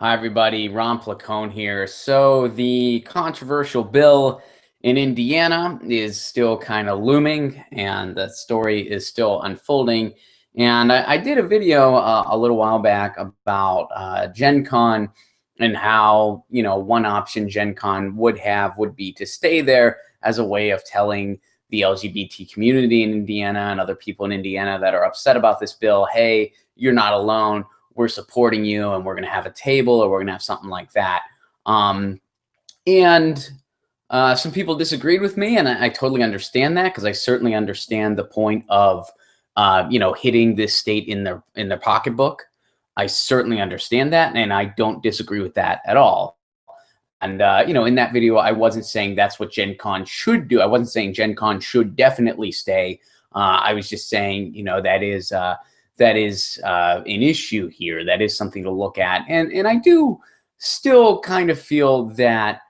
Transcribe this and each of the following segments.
Hi, everybody. Ron Placone here. So the controversial bill in Indiana is still kind of looming, and the story is still unfolding. And I did a video a little while back about GenCon and how, one option GenCon would be to stay there as a way of telling the LGBT community in Indiana and other people in Indiana that are upset about this bill, hey, you're not alone, we're supporting you, and we're going to have a table, or we're going to have something like that. And some people disagreed with me, and I totally understand that, because I certainly understand the point of hitting this state in their pocketbook. I certainly understand that, and I don't disagree with that at all. And in that video, I wasn't saying that's what Gen Con should do. I wasn't saying Gen Con should definitely stay. I was just saying, that is an issue here. That is something to look at. And I do still kind of feel that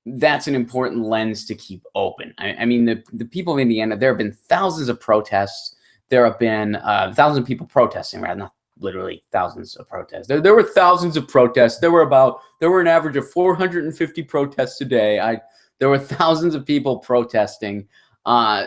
that's an important lens to keep open. I mean, the people of Indiana, there have been thousands of protests. There have been thousands of people protesting, right? Not literally thousands of protests. There were thousands of protests. There were an average of 450 protests a day. There were thousands of people protesting.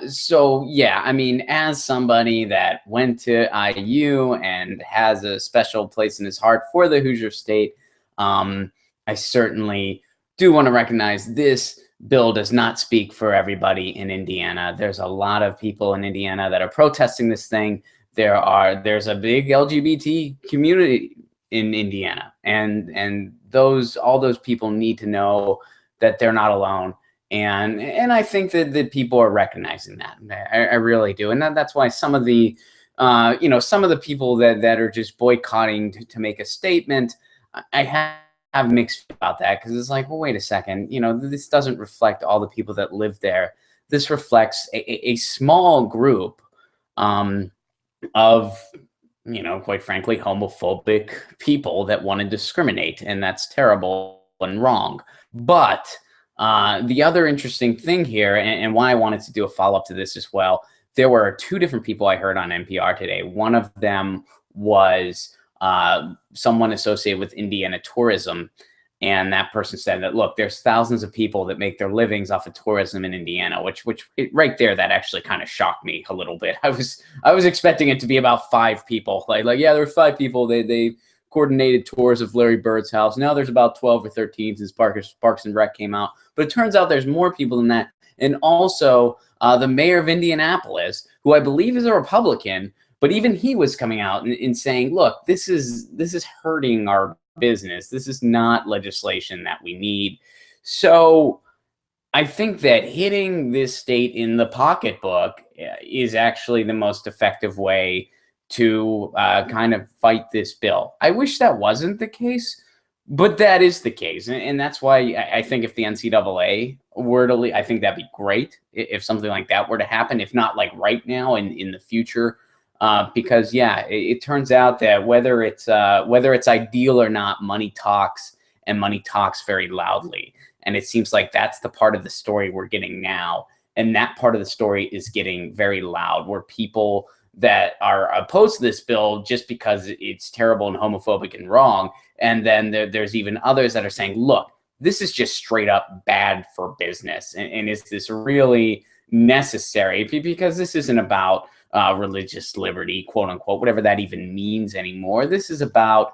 So yeah, I mean, as somebody that went to IU and has a special place in his heart for the Hoosier State, I certainly do want to recognize this bill does not speak for everybody in Indiana. There's a lot of people in Indiana that are protesting this thing. There's a big LGBT community in Indiana, and all those people need to know that they're not alone. And I think that people are recognizing that. I really do. And that's why some of the some of the people that are just boycotting to make a statement, I have mixed about that, because it's like, well, wait a second, this doesn't reflect all the people that live there. This reflects a small group of, quite frankly, homophobic people that want to discriminate, and that's terrible and wrong. But the other interesting thing here, and why I wanted to do a follow-up to this as well, there were two different people I heard on NPR today. One of them was someone associated with Indiana tourism. And that person said that, look, there's thousands of people that make their livings off of tourism in Indiana, which right there, that actually kind of shocked me a little bit. I was expecting it to be about 5 people. Like yeah, there were 5 people. They coordinated tours of Larry Bird's house. Now there's about 12 or 13 since Parks and Rec came out. But it turns out there's more people than that. And also the mayor of Indianapolis, who I believe is a Republican, but even he was coming out and saying, look, this is hurting our business. This is not legislation that we need. So I think that hitting this state in the pocketbook is actually the most effective way to kind of fight this bill. I wish that wasn't the case, but that is the case. And that's why I think if the NCAA were to, I think that'd be great if something like that were to happen, if not like right now, in the future. Because yeah, it turns out that whether it's ideal or not, money talks, and money talks very loudly. And it seems like that's the part of the story we're getting now. And that part of the story is getting very loud, where people that are opposed to this bill just because it's terrible and homophobic and wrong. And then there's even others that are saying, look, this is just straight up bad for business. And is this really necessary? Because this isn't about religious liberty, quote unquote, whatever that even means anymore. This is about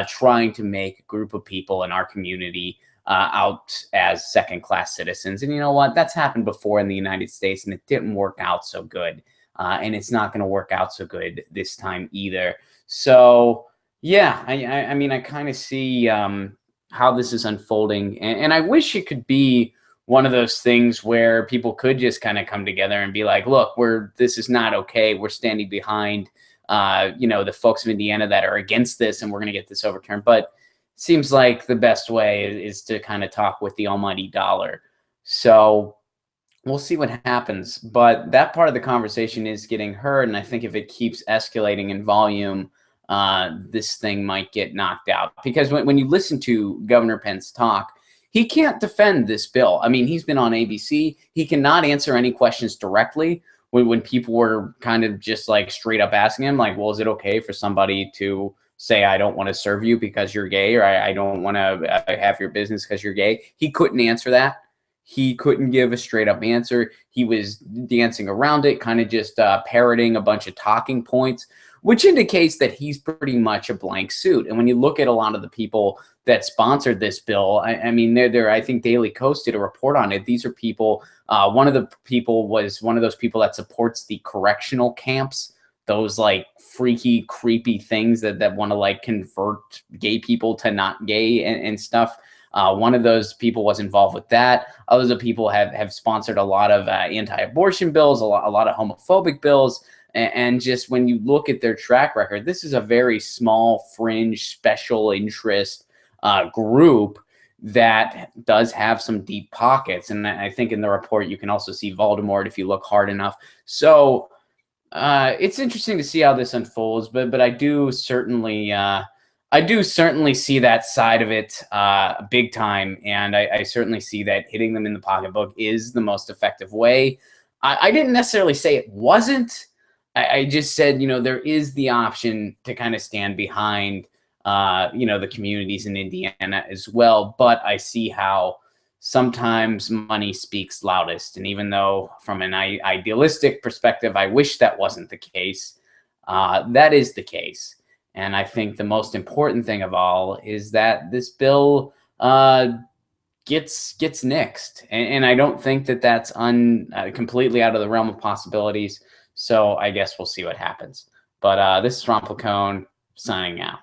trying to make a group of people in our community out as second-class citizens. And you know what? That's happened before in the United States, and it didn't work out so good. And it's not going to work out so good this time either. So yeah, I mean, I kind of see how this is unfolding, and I wish it could be one of those things where people could just kind of come together and be like, look, this is not okay. We're standing behind, the folks of Indiana that are against this, and we're going to get this overturned. But it seems like the best way is to kind of talk with the almighty dollar. So we'll see what happens. But that part of the conversation is getting heard. And I think if it keeps escalating in volume, this thing might get knocked out. Because when you listen to Governor Pence talk, he can't defend this bill. I mean, he's been on ABC. He cannot answer any questions directly. When people were kind of just like straight up asking him, like, well, is it okay for somebody to say, I don't want to serve you because you're gay, or I don't want to have your business because you're gay. He couldn't answer that. He couldn't give a straight up answer. He was dancing around it, kind of just parroting a bunch of talking points, which indicates that he's pretty much a blank suit. And when you look at a lot of the people that sponsored this bill, I mean, I think Daily Kos did a report on it. These are people. One of the people was one of those people that supports the correctional camps, those like freaky, creepy things that want to like convert gay people to not gay and stuff. One of those people was involved with that. Others of people have sponsored a lot of anti-abortion bills, a lot of homophobic bills. And just when you look at their track record, this is a very small, fringe, special interest group that does have some deep pockets. And I think in the report, you can also see Voldemort if you look hard enough. So it's interesting to see how this unfolds, but I do certainly see that side of it big time, and I certainly see that hitting them in the pocketbook is the most effective way. I didn't necessarily say it wasn't. I just said, there is the option to kind of stand behind, the communities in Indiana as well, but I see how sometimes money speaks loudest. And even though from an idealistic perspective, I wish that wasn't the case, that is the case. And I think the most important thing of all is that this bill gets nixed. And I don't think that that's completely out of the realm of possibilities. So I guess we'll see what happens. But this is Ron Placone signing out.